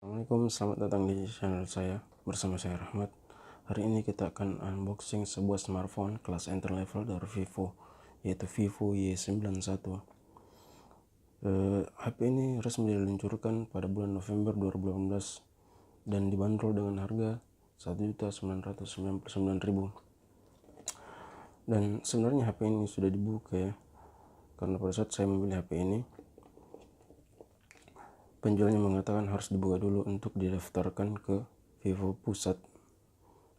Assalamualaikum, selamat datang di channel saya. Bersama saya Rahmat. Hari ini kita akan unboxing sebuah smartphone kelas entry level dari Vivo, yaitu Vivo Y91. HP ini resmi diluncurkan pada bulan November 2018 dan dibanderol dengan harga 1.999.000. Dan sebenarnya HP ini sudah dibuka ya, karena pada saat saya membeli HP ini, penjualnya mengatakan harus dibuka dulu untuk didaftarkan ke Vivo Pusat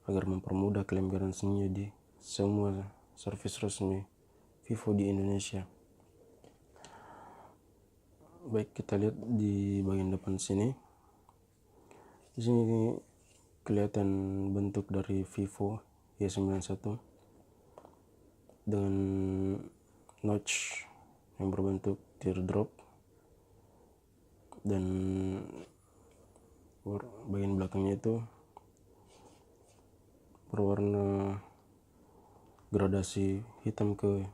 agar mempermudah klaim garansinya di semua servis resmi Vivo di Indonesia. Baik, kita lihat di bagian depan sini. Di sini kelihatan bentuk dari Vivo Y91 dengan notch yang berbentuk teardrop, dan bagian belakangnya itu berwarna gradasi hitam ke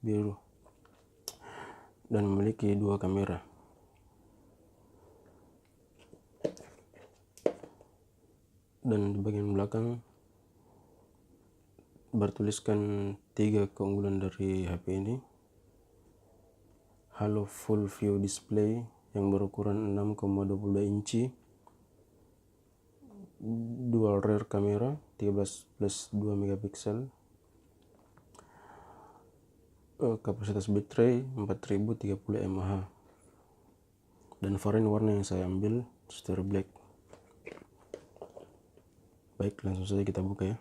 biru dan memiliki dua kamera. Dan di bagian belakang bertuliskan 3 keunggulan dari HP ini. Halo Full View Display yang berukuran 6,22 inci, dual rear kamera 13+2 megapiksel, kapasitas baterai 4030 mAh, dan varian warna yang saya ambil Stereo Black. Baik, langsung saja kita buka ya.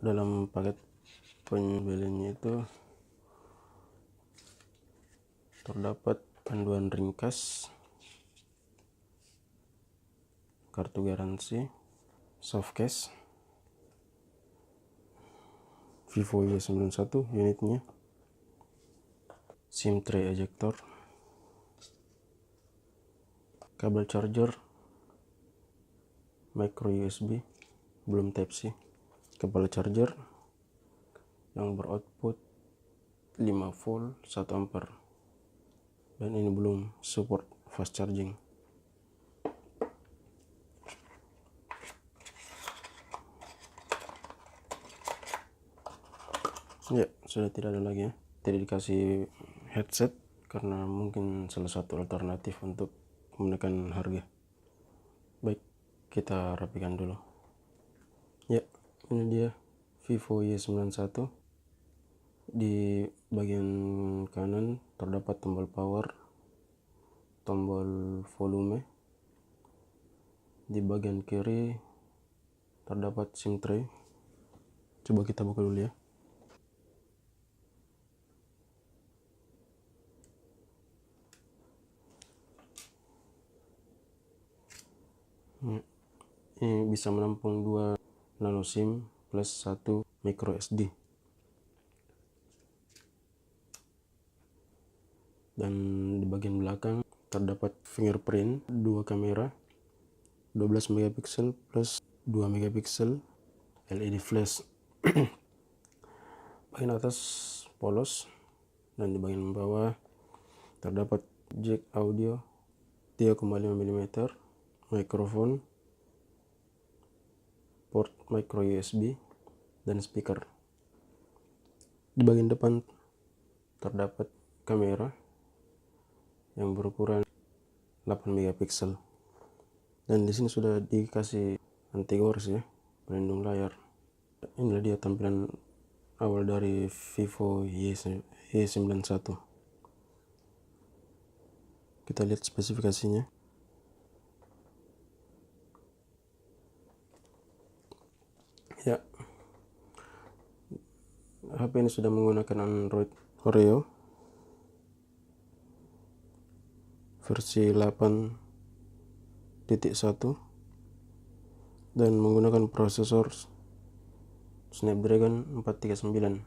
Dalam paket penyembelihannya itu terdapat panduan ringkas, kartu garansi, softcase, Vivo Y91 unitnya, SIM tray ejector, kabel charger, micro USB, belum Type C, kepala charger yang beroutput 5 volt 1 ampere, dan ini belum support fast charging. Ya, sudah tidak ada lagi ya, tidak dikasih headset karena mungkin salah satu alternatif untuk menekan harga. Baik, kita rapikan dulu ya. Ini dia Vivo Y91. Di bagian kanan terdapat tombol power, tombol volume. Di bagian kiri terdapat SIM tray. Coba kita buka dulu ya. Ini bisa menampung 2 nano SIM plus 1 micro SD. Dan di bagian belakang terdapat fingerprint, 2 kamera, 12 megapiksel plus 2 megapiksel, LED flash. Bagian atas polos, dan di bagian bawah terdapat jack audio 3,5 mm, mikrofon, port micro USB, dan speaker. Di bagian depan terdapat kamera yang berukuran 8 megapiksel, dan di sini sudah dikasih anti gores ya, pelindung layar. Inilah dia tampilan awal dari Vivo Y91. Kita lihat spesifikasinya. Ya, HP ini sudah menggunakan Android Oreo versi 8.1 dan menggunakan prosesor Snapdragon 439,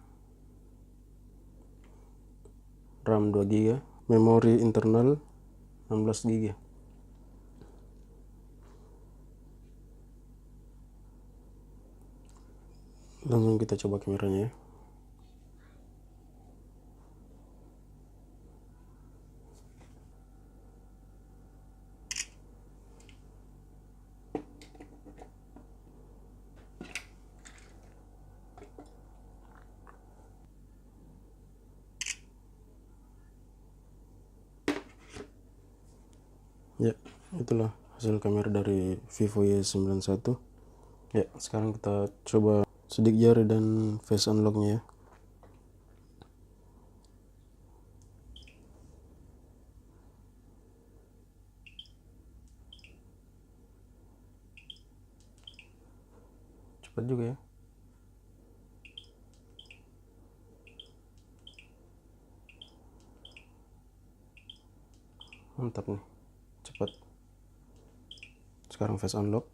RAM 2 GB, memori internal 16 GB. Langsung kita coba kameranya ya. Ya, itulah hasil kamera dari Vivo Y91. Ya, sekarang kita coba sidik jari dan face unlocknya ya. Cepat juga ya. Mantap nih, cepat. Sekarang face unlock.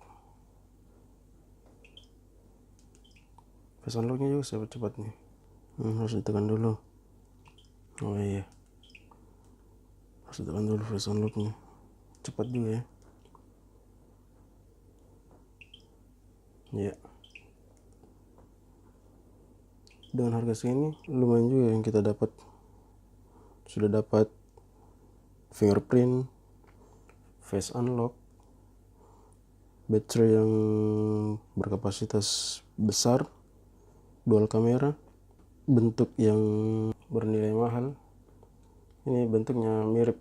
Face unlocknya juga cepat nih. Harus ditekan dulu. Oh iya, harus ditekan dulu face unlocknya. Cepat juga ya. Ya, dengan harga segini lumayan juga yang kita dapat. Sudah dapat fingerprint, face unlock, baterai yang berkapasitas besar, dual kamera, bentuk yang bernilai mahal. Ini bentuknya mirip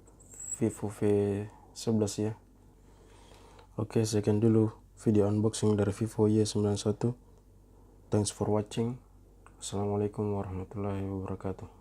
Vivo V11 ya. Oke, sekian dulu video unboxing dari Vivo Y91. Thanks for watching. Assalamualaikum warahmatullahi wabarakatuh.